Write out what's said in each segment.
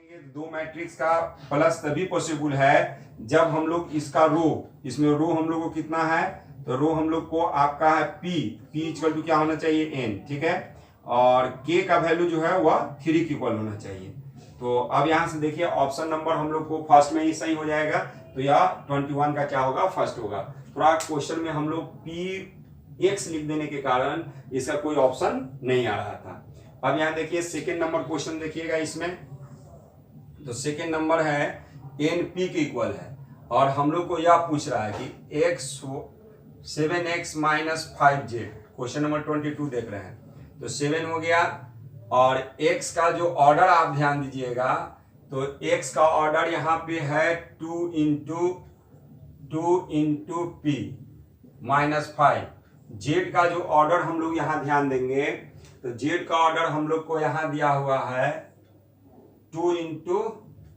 दो मैट्रिक्स का प्लस तभी पॉसिबल है जब हम लोग इसका रो, इसमें रो हम लोग को कितना है, तो रो हम लोग को आपका है p इक्वल टू क्या होना चाहिए n, ठीक है। और k का वैल्यू जो है वह 3 के इक्वल होना चाहिए। तो अब यहां से देखिए ऑप्शन नंबर हम लोग को फर्स्ट में ही सही हो जाएगा, तो यह 21 का क्या होगा, फर्स्ट होगा। थोड़ा क्वेश्चन में हम लोग px लिख देने के कारण इसका कोई ऑप्शन नहीं आ रहा था। अब यहाँ देखिए सेकेंड नंबर क्वेश्चन देखिएगा इसमें, तो सेकेंड नंबर है एन पी के इक्वल है और हम लोग को यह पूछ रहा है कि x 7x minus 5z, question number 22 देख रहे हैं। तो 7 हो गया और x का जो ऑर्डर आप ध्यान दीजिएगा, तो x का ऑर्डर यहाँ पे है 2 इंटू पी माइनस 5। z का जो ऑर्डर हम लोग यहाँ ध्यान देंगे, तो z का ऑर्डर हम लोग को यहाँ दिया हुआ है 2 इंटू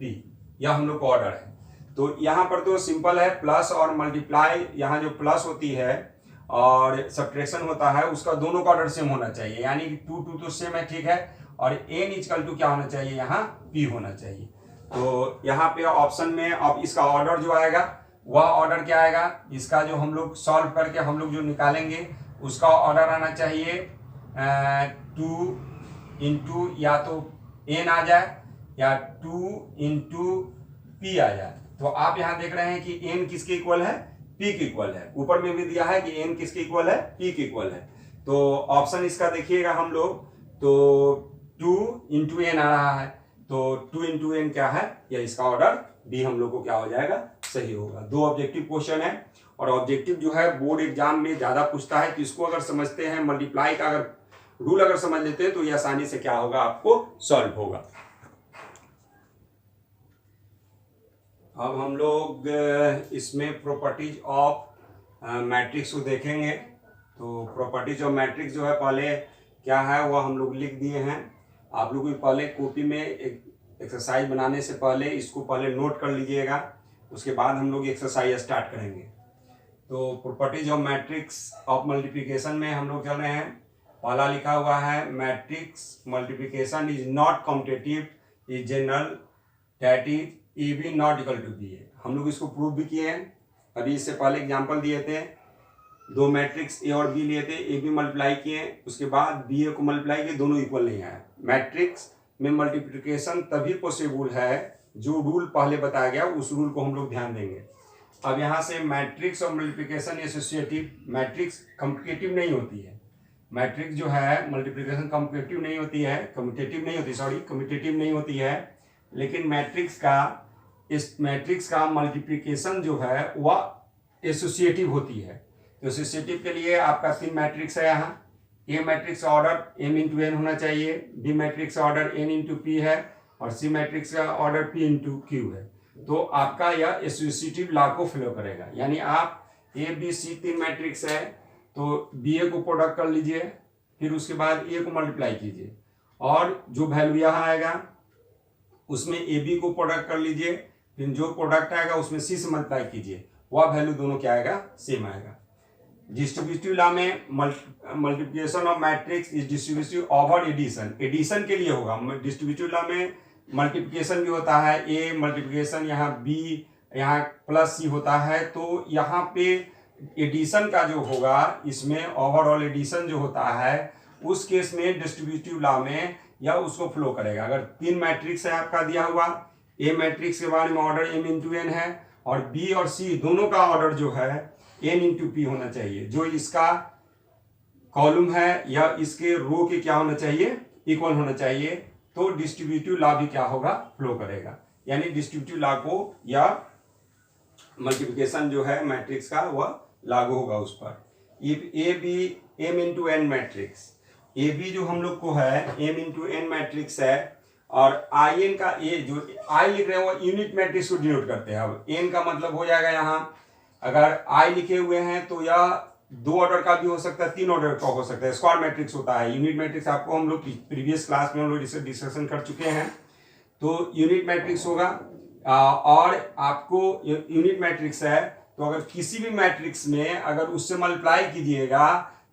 पी, यह हम लोग को ऑर्डर है। तो यहाँ पर तो सिंपल है, प्लस और मल्टीप्लाई, यहाँ जो प्लस होती है और सब्ट्रैक्शन होता है उसका दोनों का ऑर्डर सेम होना चाहिए, यानी कि 2 तो सेम है, ठीक है। और n इक्वल टू क्या होना चाहिए, यहाँ p होना चाहिए। तो यहाँ पे ऑप्शन में अब इसका ऑर्डर जो आएगा वह ऑर्डर क्या आएगा, इसका जो हम लोग सॉल्व करके हम लोग जो निकालेंगे उसका ऑर्डर आना चाहिए 2 इंटू या तो n आ जाए या 2 इंटू पी आ जाए। तो आप यहाँ देख रहे हैं कि n किसके इक्वल है, p के इक्वल है। ऊपर में भी दिया है कि n किसके इक्वल है, p के इक्वल है। तो ऑप्शन इसका देखिएगा हम लोग, तो 2 इंटू n आ रहा है, तो 2 इंटू n क्या है, या इसका ऑर्डर b हम लोग को क्या हो जाएगा, सही होगा। दो ऑब्जेक्टिव क्वेश्चन है और ऑब्जेक्टिव जो है बोर्ड एग्जाम में ज्यादा पूछता है, कि इसको अगर समझते हैं मल्टीप्लाई का अगर रूल अगर समझ लेते हैं तो ये आसानी से क्या होगा, आपको सॉल्व होगा। अब हम लोग इसमें प्रॉपर्टीज ऑफ मैट्रिक्स को देखेंगे। तो प्रॉपर्टीज ऑफ मैट्रिक्स जो है पहले क्या है वह हम लोग लिख दिए हैं। आप लोग भी पहले कॉपी में एक एक्सरसाइज बनाने से पहले इसको पहले नोट कर लीजिएगा, उसके बाद हम लोग एक्सरसाइज स्टार्ट करेंगे। तो properties of matrix of multiplication में हम लोग चल रहे हैं। पहला लिखा हुआ है matrix multiplication is not competitive, is general, that is A B not equal to B A. हम लोग इसको प्रूव भी किए हैं, अभी इससे पहले एग्जांपल दिए थे। दो मैट्रिक्स ए और बी लिए थे, ए बी मल्टीप्लाई किए, उसके बाद बी ए को मल्टीप्लाई किए, दोनों इक्वल नहीं आया। मैट्रिक्स में मल्टीप्लिकेशन तभी पॉसिबल है जो रूल पहले बताया गया, उस रूल को हम लोग ध्यान देंगे। अब यहाँ से मैट्रिक्स और मल्टीप्लिकेशन एसोसिएटिव, मैट्रिक्स कम्पिटिटिव नहीं होती है। मैट्रिक्स जो है मल्टीप्लिकेशन कम्पिटिटिव नहीं होती है, कम्पिटिटिव नहीं होती है, लेकिन मैट्रिक्स का मल्टीप्लिकेशन जो है वह एसोसिएटिव होती है। तो एसोसिएटिव के लिए आपका 3 मैट्रिक्स है यहाँ। ए मैट्रिक्स का ऑर्डर m इंटू n होना चाहिए, बी मैट्रिक्स का ऑर्डर n इंटू पी है और सी मैट्रिक्स का ऑर्डर p इंटू क्यू है। तो आपका यह एसोसिएटिव लॉ को फॉलो करेगा, यानी आप ए बी सी 3 मैट्रिक्स है तो बी ए को प्रोडक्ट कर लीजिए, फिर उसके बाद ए को मल्टीप्लाई कीजिए और जो वैल्यू यहाँ आएगा उसमें ए बी को प्रोडक्ट कर लीजिए, फिर जो प्रोडक्ट आएगा उसमें सी से मल्टीप्लाई कीजिए, वह वैल्यू दोनों क्या आएगा, सेम आएगा। डिस्ट्रीब्यूटिव लॉ में multiplication of matrix is distributive over addition, addition के लिए होगा। डिस्ट्रीब्यूटिव लॉ में मल्टीप्लिकेशन भी होता है, ए मल्टीप्लिकेशन यहाँ बी यहाँ प्लस सी होता है, तो यहाँ पे एडिशन का जो होगा, इसमें ओवरऑल एडिशन जो होता है उस केस में डिस्ट्रीब्यूटिव लॉ में या उसको फ्लो करेगा। अगर 3 मैट्रिक्स है आपका दिया हुआ, ए मैट्रिक्स के बारे में ऑर्डर m इंटू n है और बी और सी दोनों का ऑर्डर जो है n इंटू पी होना चाहिए, जो इसका कॉलम है या इसके रो के क्या होना चाहिए, इक्वल होना चाहिए, तो डिस्ट्रीब्यूटिव लॉ भी क्या होगा, फ्लो करेगा। यानी डिस्ट्रीब्यूटिव लॉ को या मल्टीप्लिकेशन जो है मैट्रिक्स का वह लागू होगा उस पर। A B m into n matrix, A B जो हम लोग को है m इंटू n मैट्रिक्स है और आई एन का ए जो आई लिख रहे हैं वो यूनिट मैट्रिक्स को डिनोट करते हैं। अब n का मतलब हो जाएगा यहाँ, अगर आई लिखे हुए हैं तो यह 2 ऑर्डर का भी हो सकता है, 3 ऑर्डर का हो सकता है। स्क्वायर मैट्रिक्स होता है, यूनिट मैट्रिक्स आपको हम लोग प्रीवियस क्लास में हम लोग इसे डिस्कशन कर चुके हैं। तो यूनिट मैट्रिक्स होगा और आपको यूनिट मैट्रिक्स है तो अगर किसी भी मैट्रिक्स में अगर उससे मल्टीप्लाई कीजिएगा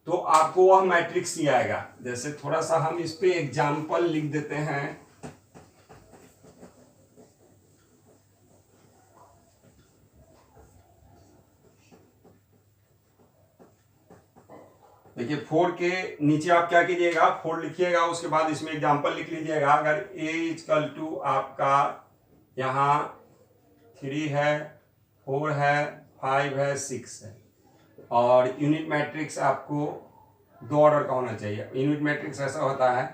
तो आपको वह मैट्रिक्स ही आएगा। जैसे थोड़ा सा हम इस पे एग्जाम्पल लिख देते हैं। देखिए 4 के नीचे आप क्या कीजिएगा, 4 लिखिएगा, उसके बाद इसमें एग्जाम्पल लिख लीजिएगा। अगर a इक्वल टू आपका यहाँ 3 है, 4 है, 5 है, 6 है, और यूनिट मैट्रिक्स आपको 2 ऑर्डर का होना चाहिए। यूनिट मैट्रिक्स ऐसा होता है,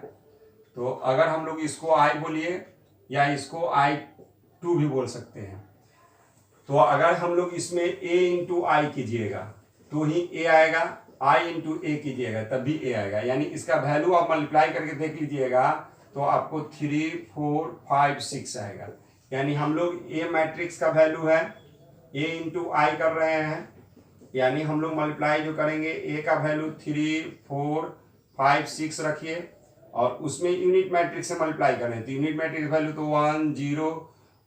तो अगर हम लोग इसको i बोलिए या इसको I2 भी बोल सकते हैं, तो अगर हम लोग इसमें a इंटू आई कीजिएगा तो ही a आएगा, i इंटू ए कीजिएगा तब भी a आएगा। यानी इसका वैल्यू आप मल्टीप्लाई करके देख लीजिएगा तो आपको 3, 4, 5, 6 आएगा। यानी हम लोग a मैट्रिक्स का वैल्यू है, a इंटू आई कर रहे हैं, यानी हम लोग मल्टीप्लाई जो करेंगे a का वैल्यू 3, 4, 5, 6 रखिए और उसमें यूनिट मैट्रिक्स से मल्टीप्लाई करें तो यूनिट मैट्रिक्स वैल्यू तो 1, 0,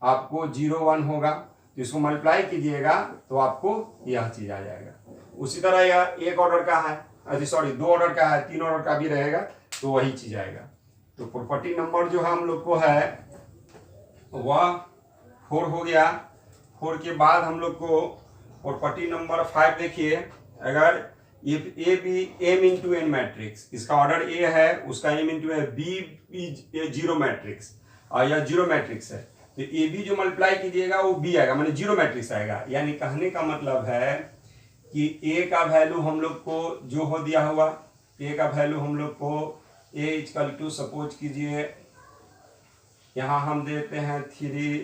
आपको 0, 1 होगा, तो इसको मल्टीप्लाई कीजिएगा तो आपको यह चीज आ जाएगा। उसी तरह यह 1 ऑर्डर का है, अरे सॉरी 2 ऑर्डर का है, 3 ऑर्डर का भी रहेगा तो वही चीज आएगा। तो प्रॉपर्टी नंबर जो हम लोग को है वह 4 हो गया। 4 के बाद हम लोग को प्रॉपर्टी नंबर 5 देखिए, अगर if A B M into N matrix, इसका ऑर्डर ए है, उसका एम इंटू है, बी जीरो मैट्रिक्स और यह जीरो मैट्रिक्स है, तो ए बी जो मल्टीप्लाई कीजिएगा वो बी आएगा, माने जीरो मैट्रिक्स आएगा। यानी कहने का मतलब है कि ए का वैल्यू हम लोग को जो हो दिया हुआ, ए का वैल्यू हम लोग को ए इक्वल टू सपोज कीजिए यहाँ हम देते हैं 3,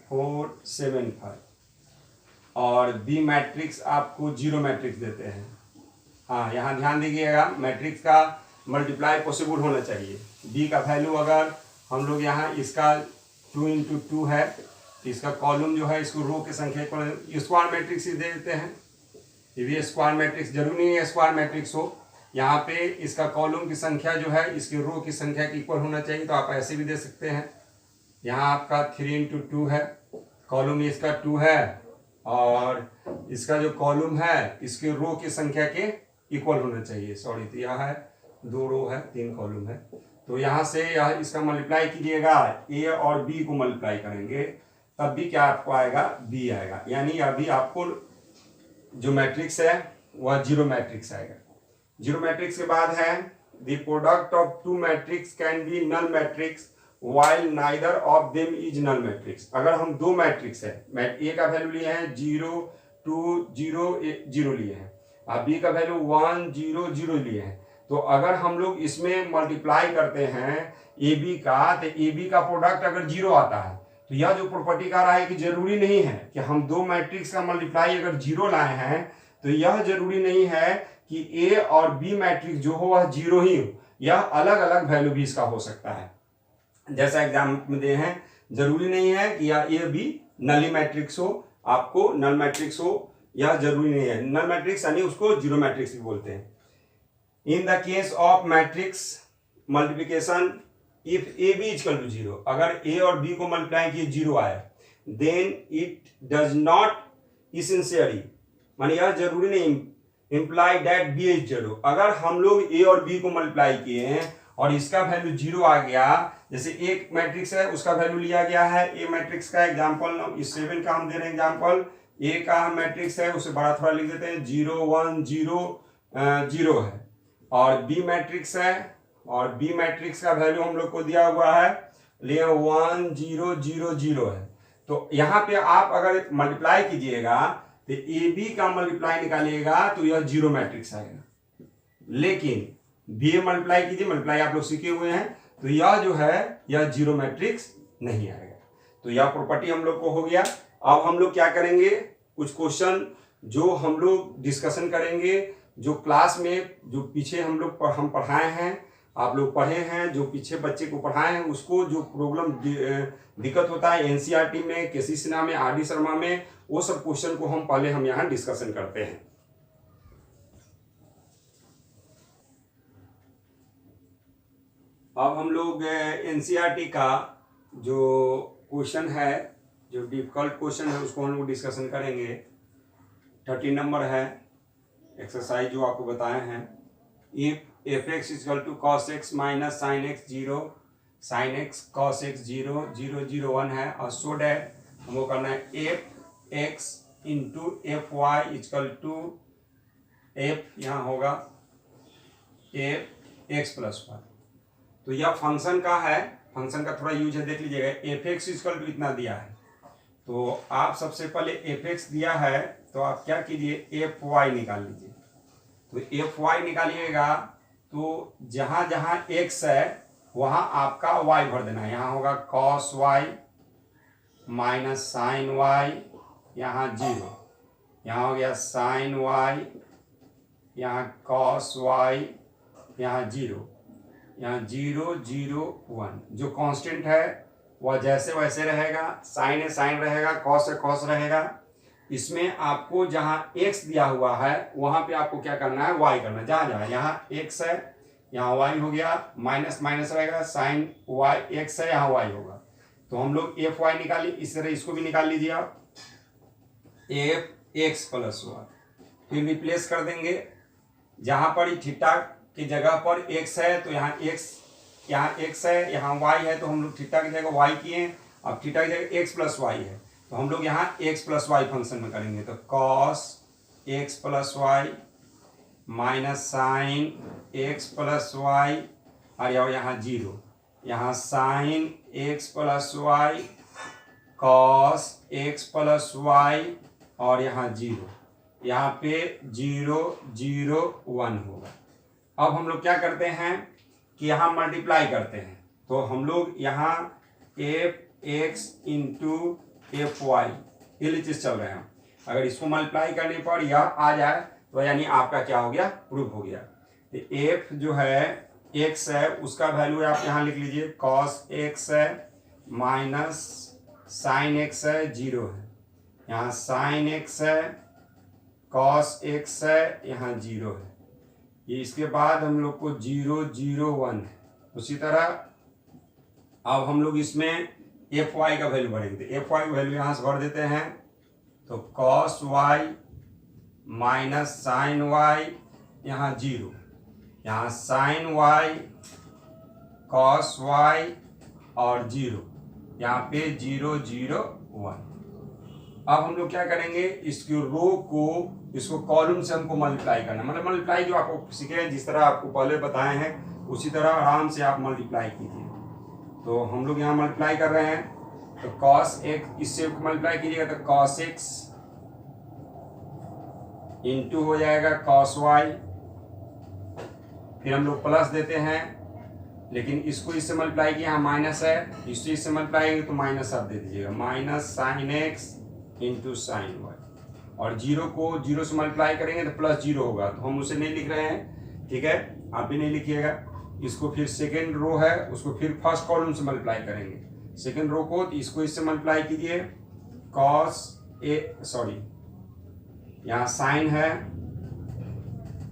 4, 7, 5 और बी मैट्रिक्स आपको जीरो मैट्रिक्स देते हैं। हाँ, यहाँ ध्यान दीजिएगा, मैट्रिक्स का मल्टीप्लाई पॉसिबल होना चाहिए। बी का वैल्यू अगर हम लोग यहाँ इसका 2 इंटू 2 है तो इसका कॉलम जो है इसको रो की संख्या को स्क्वायर मैट्रिक्स ही दे देते हैं। ये भी स्क्वायर मैट्रिक्स जरूरी नहीं है स्क्वायर मैट्रिक्स हो, यहाँ पे इसका कॉलम की संख्या जो है इसके रो की संख्या के इक्वल होना चाहिए, तो आप ऐसे भी दे सकते हैं। यहाँ आपका 3 इंटू 2 है, कॉलम इसका 2 है और इसका जो कॉलम है इसके रो की संख्या के इक्वल होना चाहिए। सॉरी, तो यह है 2 रो है, 3 कॉलम है, तो यहाँ से यह इसका मल्टीप्लाई कीजिएगा, ए और बी को मल्टीप्लाई करेंगे तब भी क्या आपको आएगा, बी आएगा। यानी अभी आपको जो मैट्रिक्स है वह जीरो मैट्रिक्स आएगा। जीरो मैट्रिक्स के बाद है the product of 2 matrix can be null matrix while neither of them is null matrix। अगर हम 2 मैट्रिक्स है, ए का वैल्यू लिए हैं 0, 2, 0, 0 लिए हैं, अब बी का वैल्यू 1, 0, 0 लिए हैं, तो अगर हम लोग इसमें मल्टीप्लाई करते हैं ए बी का, तो ए बी का प्रोडक्ट अगर 0 आता है तो यह जो प्रॉपर्टी कह रहा है कि जरूरी नहीं है कि हम 2 मैट्रिक्स का मल्टीप्लाई अगर 0 लाए हैं तो यह जरूरी नहीं है कि ए और बी मैट्रिक्स जो हो वह 0 ही हो, यह अलग अलग वैल्यू भी इसका हो सकता है। जैसा एग्जाम में दे हैं, जरूरी नहीं है कि या ए बी नली मैट्रिक्स हो, आपको नल मैट्रिक्स हो, यह जरूरी नहीं है। नल मैट्रिक्स यानी उसको जीरो मैट्रिक्स भी बोलते हैं। In the case of matrix multiplication if A B equal to 0, अगर ए और बी को मल्टीप्लाई किए 0 आए, then it does not essentially, माने यह जरूरी नहीं इम्प्लाई दैट बी इज 0। अगर हम लोग ए और बी को मल्टीप्लाई किए हैं और इसका वैल्यू 0 आ गया, जैसे एक मैट्रिक्स है उसका वैल्यू लिया गया है, ए मैट्रिक्स का एग्जांपल इस 7 का हम दे रहे हैं एग्जांपल, ए का मैट्रिक्स है उसे बड़ा थोड़ा लिख देते हैं 0, 1, 0, 0 है, और बी मैट्रिक्स है और बी मैट्रिक्स का वैल्यू हम लोग को दिया हुआ है लिए 1, 0, 0, 0 है। तो यहाँ पे आप अगर मल्टीप्लाई कीजिएगा तो ए बी का मल्टीप्लाई निकालिएगा तो यह जीरो मैट्रिक्स आएगा, लेकिन बी ए मल्टीप्लाई कीजिए, मल्टीप्लाई आप लोग सीखे हुए हैं, तो यह जो है यह जीरो मैट्रिक्स नहीं आएगा। तो यह प्रॉपर्टी हम लोग को हो गया। अब हम लोग क्या करेंगे, कुछ क्वेश्चन जो हम लोग डिस्कशन करेंगे, जो क्लास में जो पीछे हम पढ़ाए हैं, आप लोग पढ़े हैं, जो पीछे बच्चे को पढ़ाए हैं, उसको जो प्रॉब्लम दिक्कत होता है एनसीईआरटी में, केसी सिन्हा में, आर डी शर्मा में, वो सब क्वेश्चन को हम यहाँ डिस्कशन करते हैं। अब हम लोग एनसीईआरटी का जो क्वेश्चन है, जो डिफिकल्ट क्वेश्चन है, उसको हम लोग डिस्कशन करेंगे। 13 नंबर है एक्सरसाइज जो आपको बताए हैं। If f x equal to cos x minus sine x 0, sine x cos x 0, 0, 0, 1 है, और सो डैट हमको करना है f x into f y equal to f यहाँ होगा एफ एक्स प्लस वाई। तो यह फंक्शन का है, फंक्शन का थोड़ा यूज है, देख लीजिएगा। एफ एक्स इक्वल टू इतना दिया है, तो आप सबसे पहले एफ एक्स दिया है तो आप क्या कीजिए, एफ वाई निकाल लीजिए। तो एफ वाई निकालिएगा तो जहाँ जहाँ एक्स है वहाँ आपका वाई भर देना है। यहाँ होगा cos Y minus sine y, यहाँ जीरो, यहाँ हो गया साइन वाई, यहाँ कॉस वाई, यहाँ जीरो, यहाँ जीरो जीरो वन। जो कांस्टेंट है वह जैसे वैसे रहेगा, साइन है साइन रहेगा, कॉस है कॉस रहेगा। इसमें आपको जहाँ x दिया हुआ है वहाँ पे आपको क्या करना है, y करना है। जहाँ जहाँ यहाँ x है यहाँ y हो गया, माइनस माइनस रहेगा, साइन y x है यहाँ y होगा। तो हम लोग एफ वाई निकाली, इस तरह इसको भी निकाल लीजिए आप, एफ एक्स प्लस वाई। फिर रिप्लेस कर देंगे, जहाँ पर थीटा की जगह पर x है तो यहाँ x है, यहाँ y है, तो हम लोग थीटा की जगह y किए। अब थीटा की जगह x प्लस वाई है तो हम लोग यहाँ x प्लस वाई फंक्शन में करेंगे। तो cos x plus y minus sine x plus y, और यहाँ जीरो, यहाँ sine x plus y cos x plus y, और यहाँ जीरो, यहाँ पे जीरो जीरो वन होगा। अब हम लोग क्या करते हैं कि यहाँ मल्टीप्लाई करते हैं। तो हम लोग यहाँ f x into f y ये लिए चीज चल रहे हैं। अगर इसको मल्टीप्लाई करने पर यह आ जाए तो यानी आपका क्या हो गया, प्रूफ हो गया। तो एफ जो है एक्स है उसका वैल्यू आप यहाँ लिख लीजिए, कॉस एक्स है माइनस साइन एक्स है, जीरो है, यहाँ साइन एक्स है, कॉस एक्स है, यहाँ जीरो है। ये इसके बाद हम लोग को जीरो जीरो वन है। उसी तरह अब हम लोग इसमें एफ वाई का वैल्यू भरेंगे। एफ वाई का वैल्यू यहाँ से भर देते हैं, तो cos Y minus sine y, यहाँ जीरो, यहाँ साइन वाई कॉस वाई और जीरो, यहाँ पे जीरो जीरो वन। अब हम लोग क्या करेंगे, इसकी रो को इसको कॉलम से हमको मल्टीप्लाई करना, मतलब मल्टीप्लाई जो आपको सीखे जिस तरह आपको पहले बताए हैं उसी तरह आराम से आप मल्टीप्लाई कीजिए। तो हम लोग यहाँ मल्टीप्लाई कर रहे हैं, तो कॉस एक्स इससे मल्टीप्लाई कीजिएगा तो कॉस एक्स इंटू हो जाएगा कॉस वाई, फिर हम लोग प्लस देते हैं, लेकिन इसको इससे मल्टीप्लाई किया, यहाँ माइनस है, इससे मल्टीप्लाई तो माइनस आप दे दीजिएगा, minus sine x into sine y, और जीरो को जीरो से मल्टीप्लाई करेंगे तो प्लस जीरो होगा, तो हम उसे नहीं लिख रहे हैं, ठीक है, आप भी नहीं लिखिएगा। इसको फिर सेकेंड रो है उसको फिर फर्स्ट कॉलम से मल्टीप्लाई करेंगे, सेकेंड रो को, तो इसको इससे मल्टीप्लाई कीजिए, कॉस यहाँ साइन है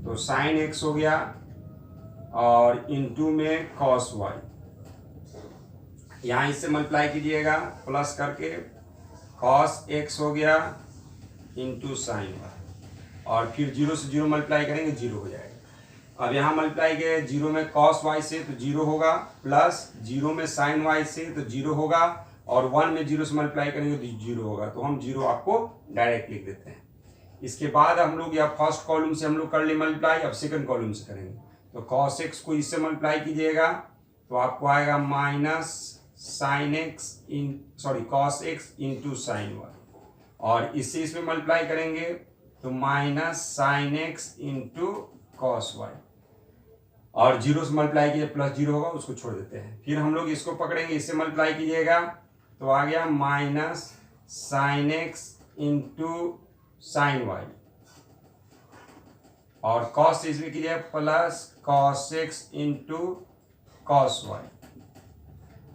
तो साइन एक्स हो गया, और इंटू में कॉस वाई, यहाँ इससे मल्टीप्लाई कीजिएगा प्लस करके, कॉस एक्स हो गया इंटू साइन वाई, और फिर जीरो से जीरो मल्टीप्लाई करेंगे, जीरो हो जाएगा। अब यहाँ मल्टीप्लाई किए, जीरो में कॉस वाई से तो जीरो होगा, प्लस जीरो में साइन वाई से तो जीरो होगा, और वन में जीरो से मल्टीप्लाई करेंगे तो जीरो होगा, तो हम जीरो आपको डायरेक्ट लिख देते हैं। इसके बाद हम लोग या फर्स्ट कॉलम से हम लोग कर ले मल्टीप्लाई, अब सेकंड कॉलम से करेंगे, तो कॉस एक्स को इससे मल्टीप्लाई कीजिएगा तो आपको आएगा minus sine x cos x into sine y, और इससे इसमें मल्टीप्लाई करेंगे तो minus sine x into cos y, और जीरो से मल्टीप्लाई कीजिए प्लस जीरो होगा, उसको छोड़ देते हैं। फिर हम लोग इसको पकड़ेंगे, इससे मल्टीप्लाई कीजिएगा तो आ गया minus sine x into sine y, और कॉस से इसमें कीजिए plus cos x into cos y,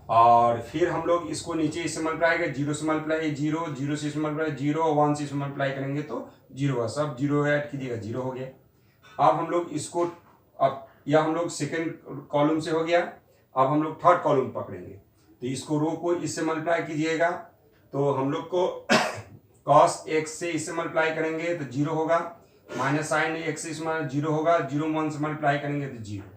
और फिर हम लोग इसको नीचे इससे मल्टीप्लाई करेंगे, जीरो से मल्टीप्लाई जीरो, जीरो से इसमें मल्टीप्लाई जीरो, वन से इसमें मल्टीप्लाई करेंगे तो जीरो होगा, सब जीरो ऐड कीजिएगा, जीरो हो गया। अब हम लोग इसको अब या हम लोग सेकेंड कॉलम से हो गया, अब हम लोग थर्ड कॉलम पकड़ेंगे, तो इसको रो को इससे मल्टीप्लाई कीजिएगा तो हम लोग को कॉस एक्स से इससे मल्टीप्लाई करेंगे तो जीरो होगा, माइनस साइन एक्स से इसमें जीरो होगा, जीरो वन से मल्टीप्लाई करेंगे तो जीरो,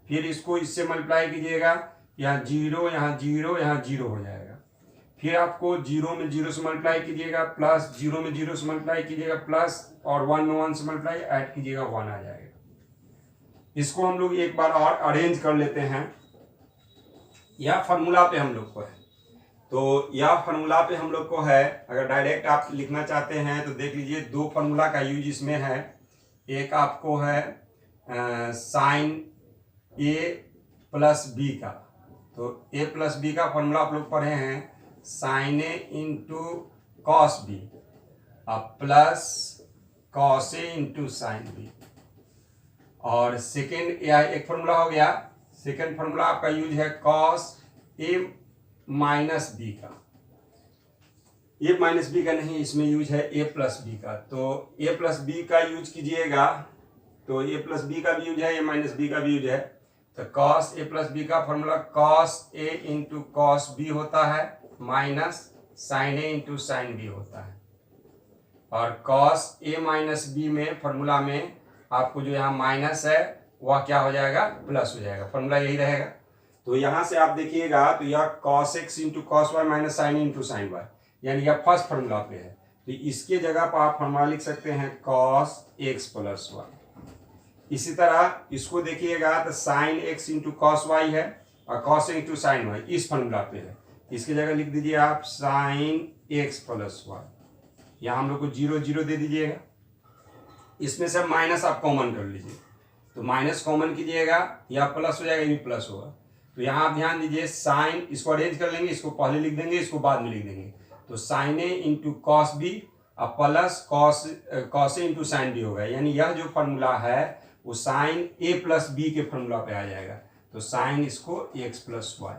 फिर इसको इससे मल्टीप्लाई कीजिएगा, यहाँ जीरो यहाँ जीरो यहाँ जीरो हो जाएगा, फिर आपको जीरो में जीरो से मल्टीप्लाई कीजिएगा प्लस, जीरो में जीरो से मल्टीप्लाई कीजिएगा प्लस, और वन में वन से मल्टीप्लाई ऐड कीजिएगा, वन आ जाएगा। इसको हम लोग एक बार और अरेंज कर लेते हैं। यह फार्मूला पे हम लोग को है, तो यह फार्मूला पे हम लोग को है। अगर डायरेक्ट आप लिखना चाहते हैं तो देख लीजिए, दो फार्मूला का यूज इसमें है। एक आपको है साइन ए प्लस बी का, तो ए प्लस बी का फॉर्मूला आप लोग पढ़े हैं, sine A into cos B plus cos A into sine B. और सेकेंड यह एक फॉर्मूला हो गया। सेकेंड फॉर्मूला आपका यूज है कॉस ए माइनस बी का। ए माइनस बी का नहीं, इसमें यूज है ए प्लस बी का। तो ए प्लस बी का यूज कीजिएगा, तो ए प्लस बी का भी यूज है, ए माइनस बी का भी यूज है। तो कॉस ए प्लस बी का formula cos A into cos B होता है minus sign A into sine B होता है। और कॉस ए माइनस बी में फॉर्मूला में आपको जो यहाँ माइनस है वह क्या हो जाएगा, प्लस हो जाएगा। फॉर्मूला यही रहेगा। तो यहाँ से आप देखिएगा तो यह cos x into cos Y minus sine into sine y, यानी यह फर्स्ट फॉर्मूला पे है। तो इसके जगह पर आप फॉर्मूला लिख सकते हैं कॉस एक्स प्लस वाई। इसी तरह इसको देखिएगा तो sine x into cos y है और कॉस इंटू साइन वाई इस फॉर्मूला पे है। इसकी जगह लिख दीजिए आप साइन एक्स प्लस वाई। यहाँ हम लोग को 0 0 दे दीजिएगा। इसमें से माइनस आप कॉमन कर लीजिए, तो माइनस कॉमन कीजिएगा, या प्लस हो जाएगा, ये भी प्लस होगा। तो यहाँ आप ध्यान दीजिए, साइन इसको अरेंज कर लेंगे, इसको पहले लिख देंगे, इसको बाद में लिख देंगे। तो sine A into cos B plus cos A into sine B होगा, यानी यह जो फॉर्मूला है वो साइन ए प्लस बी के फॉर्मूला पे आ जाएगा। तो साइन इसको एक्स प्लस वाई।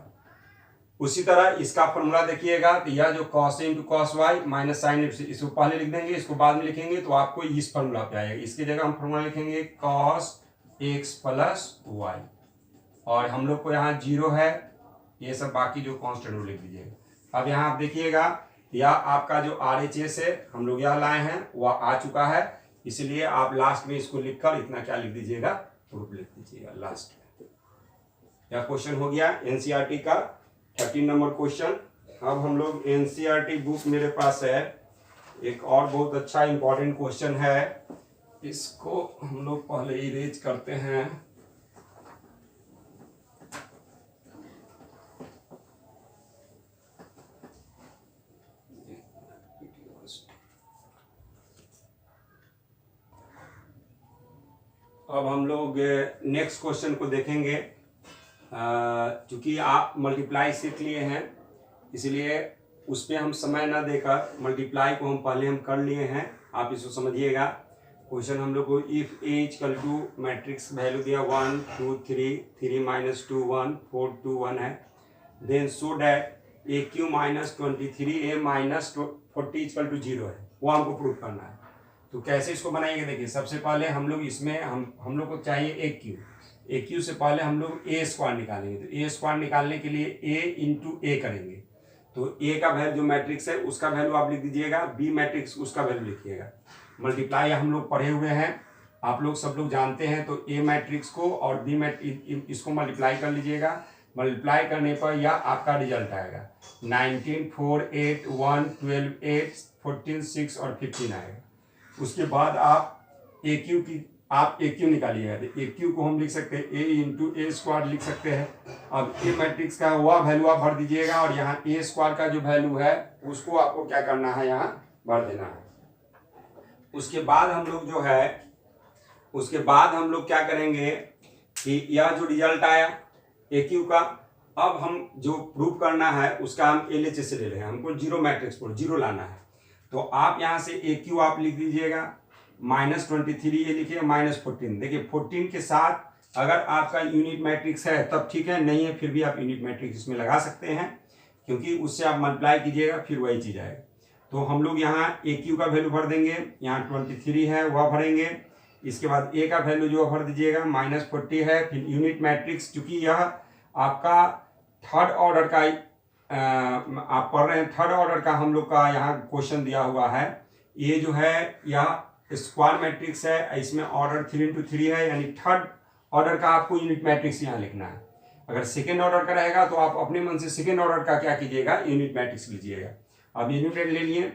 उसी तरह इसका फॉर्मूला देखिएगा, तो यह जो cos A into cos Y minus sine, इसको पहले लिख देंगे, इसको बाद में लिखेंगे, तो आपको इस फॉर्मूला पे आएगा। इसकी जगह हम फॉर्मूला लिखेंगे कॉस एक्स प्लस वाई। और हम लोग को यहाँ 0 है, ये सब बाकी जो कांस्टेंट वो लिख दीजिएगा। अब यहाँ आप देखिएगा, यह आपका जो RHS है हम लोग यह लाए हैं वह आ चुका है, इसलिए आप लास्ट में इसको लिखकर इतना क्या लिख दीजिएगा, प्रूफ लिख दीजिएगा लास्ट में। यह क्वेश्चन हो गया NCERT का 13 नंबर क्वेश्चन। अब हम लोग NCERT बुक मेरे पास है, एक और बहुत अच्छा इंपॉर्टेंट क्वेश्चन है, इसको हम लोग पहले इरेज करते हैं। अब हम लोग नेक्स्ट क्वेश्चन को देखेंगे। चूंकि आप मल्टीप्लाई सीख लिए हैं, इसलिए उस पर हम समय ना देकर मल्टीप्लाई को हम पहले कर लिए हैं, आप इसको समझिएगा। क्वेश्चन हम लोग को if A equal to matrix value दिया 1 2 3 3 माइनस 2 1 4 2 1 है, then show that A cube minus 23 A minus 40 equal to 0 है, वो हमको प्रूव करना है। तो कैसे इसको बनाएंगे, देखिए सबसे पहले हम लोग इसमें हम लोग को चाहिए ए क्यू से पहले हम लोग ए स्क्वायर निकालेंगे। तो ए स्क्वायर निकालने के लिए ए इंटू ए करेंगे। तो ए का वैल्यू जो मैट्रिक्स है उसका वैल्यू आप लिख दीजिएगा, बी मैट्रिक्स उसका वैल्यू लिखिएगा। मल्टीप्लाई हम लोग पढ़े हुए हैं, आप लोग सब लोग जानते हैं। तो ए मैट्रिक्स को और बी मैट्रिक्स इसको मल्टीप्लाई कर लीजिएगा। मल्टीप्लाई करने पर यह आपका रिजल्ट आएगा 19 4 8 1 12 8 14 6 और 15 आएगा। उसके बाद आप ए क्यू निकालिएगा। तो ए क्यू को हम लिख सकते हैं ए इंटू ए स्क्वायर लिख सकते हैं। अब ए मैट्रिक्स का वह वैल्यू आप भर दीजिएगा, और यहाँ ए स्क्वायर का जो वैल्यू है उसको आपको क्या करना है, यहाँ भर देना है। उसके बाद हम लोग क्या करेंगे कि यह जो रिजल्ट आया ए क्यू का, अब हम जो प्रूव करना है उसका हम LHS से ले रहे हैं, हमको 0 मैट्रिक्स पर 0 लाना है। तो आप यहाँ से ए क्यू आप लिख दीजिएगा -23, ये लिखिए -14। देखिए 14 के साथ अगर आपका यूनिट मैट्रिक्स है तब ठीक है, नहीं है फिर भी आप यूनिट मैट्रिक्स इसमें लगा सकते हैं, क्योंकि उससे आप मल्टीप्लाई कीजिएगा फिर वही चीज़ आएगा। तो हम लोग यहाँ ए क्यू का वैल्यू भर देंगे, यहाँ 23 है वह भरेंगे। इसके बाद ए का वैल्यू जो भर दीजिएगा -40 है। फिर यूनिट मैट्रिक्स, चूँकि यह आपका थर्ड ऑर्डर का आप पढ़ रहे हैं, थर्ड ऑर्डर का हम लोग का यहाँ क्वेश्चन दिया हुआ है। ये जो है यह स्क्वायर मैट्रिक्स है, इसमें ऑर्डर 3 into 3 है, यानी थर्ड ऑर्डर का आपको यूनिट मैट्रिक्स यहाँ लिखना है। अगर सेकेंड ऑर्डर का रहेगा तो आप अपने मन से सेकेंड ऑर्डर का क्या कीजिएगा, यूनिट मैट्रिक्स लीजिएगा। अब यूनिट ले लिए,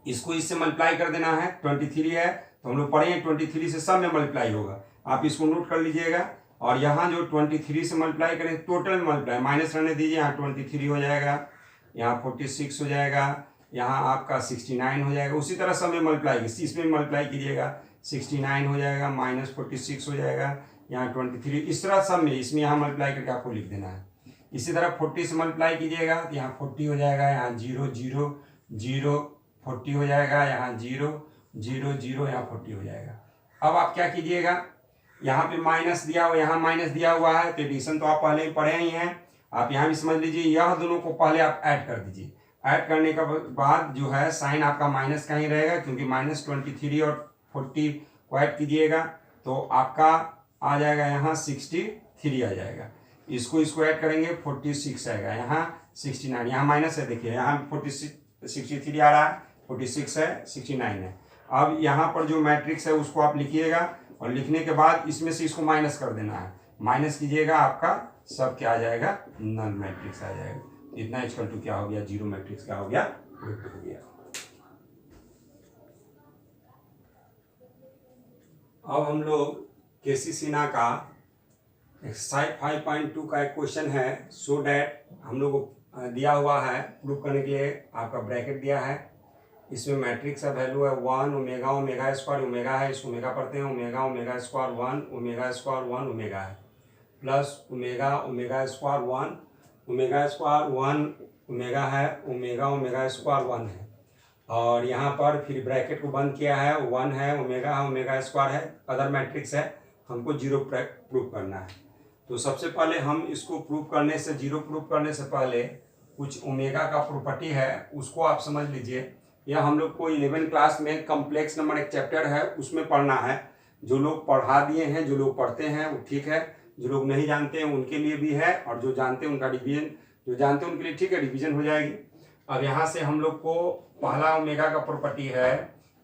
इसको इससे मल्टीप्लाई कर देना है। 23 है तो हम लोग पढ़ेंगे 23 से सब में मल्टीप्लाई होगा। आप इसको नोट कर लीजिएगा। और यहाँ जो 23 से मल्टीप्लाई करें टोटल मल्टीप्लाई, माइनस रहने दीजिए, यहाँ 23 हो जाएगा, यहाँ 46 हो जाएगा, यहाँ आपका 69 हो जाएगा। उसी तरह सब में मल्टीप्लाई, इसमें मल्टीप्लाई कीजिएगा, 69 हो जाएगा, माइनस 46 हो जाएगा, यहाँ 23, इस तरह सब में, इसमें यहाँ मल्टीप्लाई करके आपको लिख देना है। इसी तरह 40 से मल्टीप्लाई कीजिएगा तो यहाँ 40 हो जाएगा, यहाँ 0 0 0 40 हो जाएगा, यहाँ 0 0 0 यहाँ 40 हो जाएगा। अब आप क्या कीजिएगा, यहाँ पे माइनस दिया हुआ, यहाँ माइनस दिया हुआ है, तो एडिशन तो आप पहले ही पढ़े ही हैं, आप यहाँ भी समझ लीजिए। यह दोनों को पहले आप ऐड कर दीजिए, ऐड करने के बाद जो है साइन आपका माइनस का ही रहेगा, क्योंकि माइनस 23 और 40 को ऐड कीजिएगा तो आपका आ जाएगा यहाँ 63 आ जाएगा। इसको ऐड करेंगे 46 आएगा, यहाँ 69, यहाँ माइनस है, देखिए यहाँ 63 आ रहा है, 46 है, 69 है। अब यहाँ पर जो मैट्रिक्स है उसको आप लिखिएगा, और लिखने के बाद इसमें से इसको माइनस कर देना है, माइनस कीजिएगा, आपका सब क्या आ जाएगा, नल मैट्रिक्स आ जाएगा। इतना इक्वल टू क्या हो गया, जीरो मैट्रिक्स क्या हो गया, प्रूफ हो गया। अब हम लोग केसी सिन्हा का एक्सरसाइज 5.2 का एक क्वेश्चन है, सो डैट हम लोग को दिया हुआ है, प्रूफ करने के लिए आपका ब्रैकेट दिया है, इसमें मैट्रिक्स का वैल्यू है 1 ओमेगा ओमेगा स्क्वायर, ओमेगा है, इस ओमेगा पढ़ते हैं, omega omega square 1 omega square 1 omega है, plus omega omega square 1 omega square 1 omega है, ओमेगा ओमेगा स्क्वायर 1 है, और यहाँ पर फिर ब्रैकेट को बंद किया है, 1 है, ओमेगा स्क्वायर है, अदर मैट्रिक्स है, हमको जीरो प्रूफ करना है। तो सबसे पहले हम इसको प्रूफ करने से, जीरो प्रूफ करने से पहले कुछ ओमेगा का प्रॉपर्टी है, उसको आप समझ लीजिए। यह हम लोग को 11 क्लास में कॉम्प्लेक्स नंबर एक चैप्टर है, उसमें पढ़ना है। जो लोग पढ़ा दिए हैं, जो लोग पढ़ते हैं वो ठीक है, जो लोग नहीं जानते हैं उनके लिए भी है, और जो जानते हैं उनका डिवीजन, जो जानते हैं उनके लिए ठीक है, डिवीजन हो जाएगी। अब यहाँ से हम लोग को पहला ओमेगा का प्रॉपर्टी है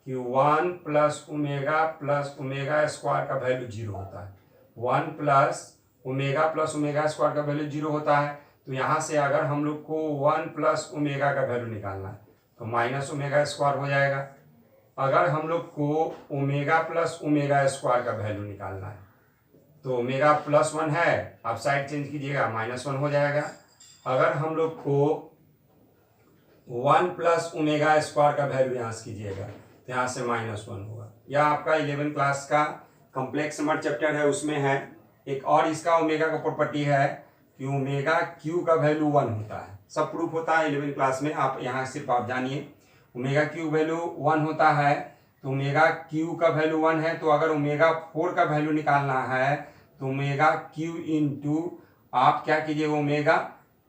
कि 1 प्लस ओमेगा स्क्वायर का वैल्यू 0 होता है, 1 प्लस ओमेगा स्क्वायर का वैल्यू 0 होता है। तो यहाँ से अगर हम लोग को 1 प्लस ओमेगा का वैल्यू निकालना है तो माइनस ओमेगा स्क्वायर हो जाएगा। अगर हम लोग को ओमेगा प्लस ओमेगा स्क्वायर का वैल्यू निकालना है तो ओमेगा प्लस 1 है, आप साइड चेंज कीजिएगा, -1 हो जाएगा। अगर हम लोग को 1 प्लस ओमेगा स्क्वायर का वैल्यू यहाँ से कीजिएगा तो यहाँ से -1 होगा। यह आपका 11 क्लास का कॉम्प्लेक्स नंबर चैप्टर है, उसमें है। एक और इसका ओमेगा का प्रॉपर्टी है कि ओमेगा क्यू का वैल्यू 1 होता है, सब प्रूफ होता है 11 क्लास में, आप यहाँ सिर्फ आप जानिए। ओमेगा क्यू वैल्यू 1 होता है, तो ओमेगा क्यू का वैल्यू 1 है, तो अगर ओमेगा 4 का वैल्यू निकालना है तो ओमेगा क्यू इंटू आप क्या कीजिएगा, ओमेगा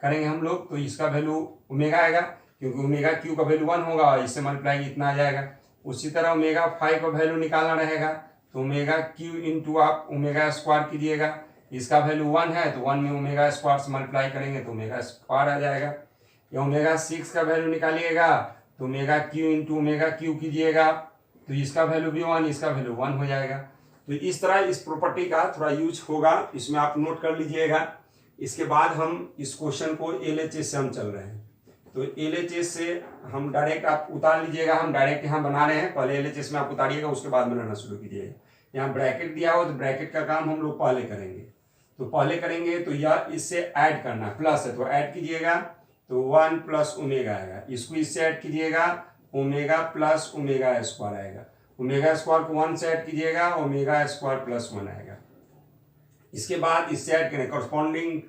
करेंगे हम लोग तो इसका वैल्यू ओमेगा आएगा, क्योंकि ओमेगा क्यू का वैल्यू 1 होगा और इससे मल्टीप्लाई इतना आ जाएगा। उसी तरह ओमेगा 5 का वैल्यू निकालना रहेगा तो ओमेगा क्यू इंटू आप ओमेगा स्क्वायर कीजिएगा, इसका वैल्यू 1 है तो 1 में ओमेगा स्क्वायर से मल्टीप्लाई करेंगे तो ओमेगा स्क्वायर आ जाएगा। या ओमेगा 6 का वैल्यू निकालिएगा तो omega cube into omega cube कीजिएगा तो इसका वैल्यू भी 1, इसका वैल्यू 1 हो जाएगा। तो इस तरह इस प्रॉपर्टी का थोड़ा यूज होगा, इसमें आप नोट कर लीजिएगा। इसके बाद हम इस क्वेश्चन को LHS से हम चल रहे हैं, तो LHS से हम डायरेक्ट आप उतार लीजिएगा, हम डायरेक्ट यहाँ बना रहे हैं, पहले LHS में आप उतारिएगा, उसके बाद बनाना शुरू कीजिएगा। यहाँ ब्रैकेट दिया हो तो ब्रैकेट का काम हम लोग पहले करेंगे, तो पहले करेंगे तो यह इससे ऐड करना, प्लस है तो ऐड कीजिएगा तो 1 प्लस ओमेगा आएगा, इसको इससे ऐड कीजिएगा ओमेगा प्लस ओमेगा स्क्वायर आएगा, ओमेगा स्क्वायर को 1 से ऐड कीजिएगा ओमेगा स्क्वायर प्लस 1 आएगा। इसके बाद इससे ऐड करें, कॉरस्पॉन्डिंग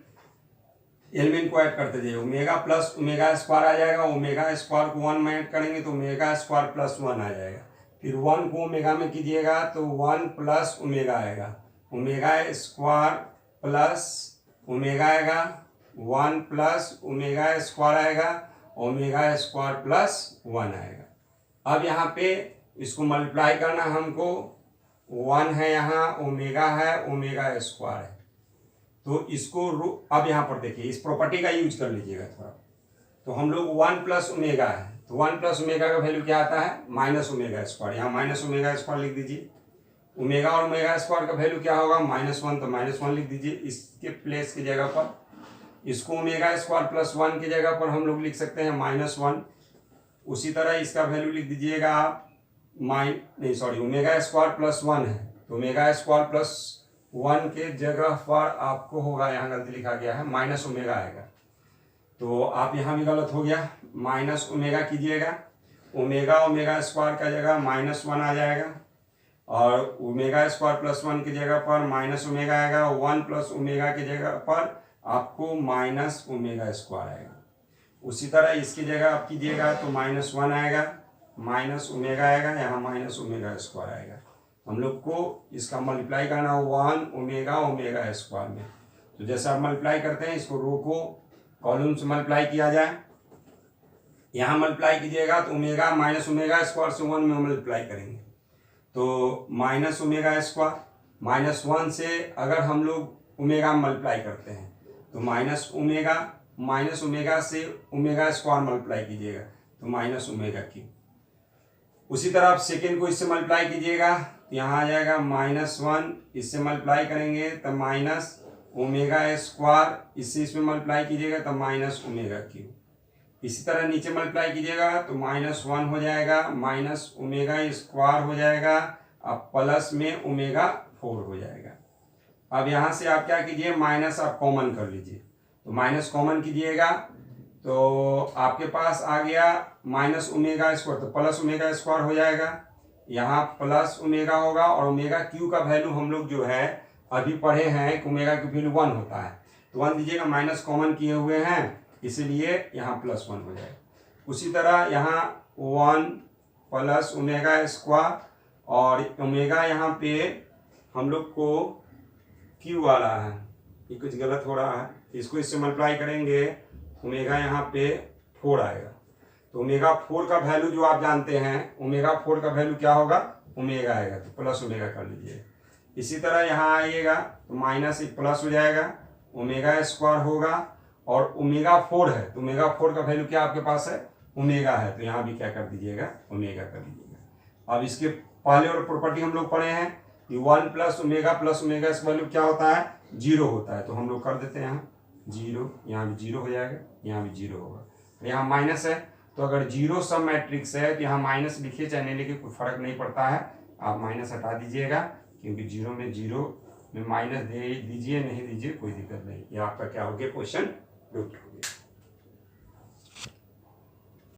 एलिमेंट को ऐड करते जाइए, ओमेगा प्लस ओमेगा स्क्वायर आ जाएगा, ओमेगा स्क्वायर को 1 में ऐड करेंगे तो ओमेगा स्क्वायर प्लस 1 आ जाएगा। फिर 1 को ओमेगा में कीजिएगा तो 1 प्लस ओमेगा आएगा, ओमेगा स्क्वायर प्लस ओमेगा आएगा, 1 प्लस ओमेगा स्क्वायर आएगा, ओमेगा स्क्वायर प्लस 1 आएगा। अब यहाँ पे इसको मल्टीप्लाई करना हमको, 1 है यहाँ, ओमेगा है, ओमेगा स्क्वायर है, तो इसको अब यहाँ पर देखिए इस प्रॉपर्टी का यूज कर लीजिएगा थोड़ा। तो हम लोग 1 प्लस ओमेगा है, तो 1 प्लस ओमेगा का वैल्यू क्या आता है, माइनस ओमेगा स्क्वायर, यहाँ माइनस ओमेगा स्क्वायर लिख दीजिए। ओमेगा और ओमेगा स्क्वायर का वैल्यू क्या होगा, -1, तो -1 लिख दीजिए इसके प्लेस की जगह पर। इसको ओमेगा स्क्वायर प्लस 1 की जगह पर हम लोग लिख सकते हैं -1। उसी तरह इसका वैल्यू लिख दीजिएगा आप ओमेगा स्क्वायर प्लस 1 है तो ओमेगा स्क्वायर प्लस 1 के जगह पर आपको होगा, यहाँ गलती लिखा गया है, माइनस ओमेगा आएगा। तो आप यहाँ भी गलत हो गया, माइनस ओमेगा कीजिएगा, ओमेगा ओमेगा स्क्वायर का जगह -1 आ जाएगा, और ओमेगा स्क्वायर प्लस 1 की जगह पर माइनस ओमेगा आएगा, 1 प्लस ओमेगा की जगह पर आपको माइनस ओमेगा स्क्वायर आएगा। उसी तरह इसकी जगह आप कीजिएगा तो -1 आएगा, माइनस ओमेगा आएगा, यहाँ माइनस ओमेगा स्क्वायर आएगा। हम लोग को इसका मल्टीप्लाई करना है 1 ओमेगा ओमेगा स्क्वायर में। तो जैसे आप मल्टीप्लाई करते हैं, इसको रो को कॉलम से मल्टीप्लाई किया जाए, यहाँ मल्टीप्लाई कीजिएगा तो ओमेगा माइनस ओमेगा स्क्वायर से 1 में मल्टीप्लाई करेंगे तो माइनस ओमेगा स्क्वायर, -1 से अगर हम लोग ओमेगा मल्टीप्लाई करते हैं तो माइनस ओमेगा से ओमेगा स्क्वायर मल्टीप्लाई कीजिएगा तो माइनस ओमेगा क्यूब। उसी तरह आप सेकेंड को इससे मल्टीप्लाई कीजिएगा तो यहाँ आ जाएगा -1, इससे मल्टीप्लाई करेंगे तो माइनस ओमेगा स्क्वायर, इससे इसमें मल्टीप्लाई कीजिएगा तो माइनस ओमेगा क्यूब। इसी तरह नीचे मल्टीप्लाई कीजिएगा तो -1 हो जाएगा, माइनस ओमेगा स्क्वायर हो जाएगा, अब प्लस में ओमेगा 4 हो जाएगा। अब यहाँ से आप क्या कीजिए, माइनस आप कॉमन कर लीजिए, तो माइनस कॉमन कीजिएगा तो आपके पास आ गया माइनस ओमेगा स्क्वायर, तो प्लस ओमेगा स्क्वायर हो जाएगा, यहाँ प्लस ओमेगा होगा, और ओमेगा क्यू का वैल्यू हम लोग जो है अभी पढ़े हैं कि ओमेगा की वैल्यू 1 होता है, तो 1 दीजिएगा, माइनस कॉमन किए हुए हैं इसीलिए यहाँ +1 हो जाएगा। उसी तरह यहाँ 1 प्लस ओमेगा स्क्वायर, और ओमेगा यहाँ पे हम लोग को क्यू वाला है, ये कुछ गलत हो रहा है, इसको इससे मल्टीप्लाई करेंगे, ओमेगा यहाँ पे 4 आएगा। तो ओमेगा 4 का वैल्यू जो आप जानते हैं, ओमेगा 4 का वैल्यू क्या होगा, ओमेगा आएगा, तो प्लस ओमेगा कर लीजिए। इसी तरह यहाँ आइएगा तो माइनस एक प्लस हो जाएगा, ओमेगा स्क्वायर होगा, और ओमेगा 4 है तो ओमेगा 4 का वैल्यू क्या आपके पास है, ओमेगा है, तो यहाँ भी क्या कर दीजिएगा, ओमेगा कर दीजिएगा। अब इसके पहले और प्रॉपर्टी हम लोग पढ़े हैं कि 1 प्लस ओमेगा का वैल्यू क्या होता है, 0 होता है, तो हम लोग कर देते हैं यहाँ 0, यहाँ भी 0 हो जाएगा, यहाँ भी 0 होगा, यहाँ माइनस है, तो अगर 0 सब मैट्रिक्स है तो यहाँ माइनस लिखिए चाहे नहीं लिखिए कोई फर्क नहीं पड़ता है, आप माइनस हटा दीजिएगा, क्योंकि 0 में माइनस दे दीजिए नहीं दीजिए कोई दिक्कत नहीं। ये आपका क्या हो गया, क्वेश्चन हो गया।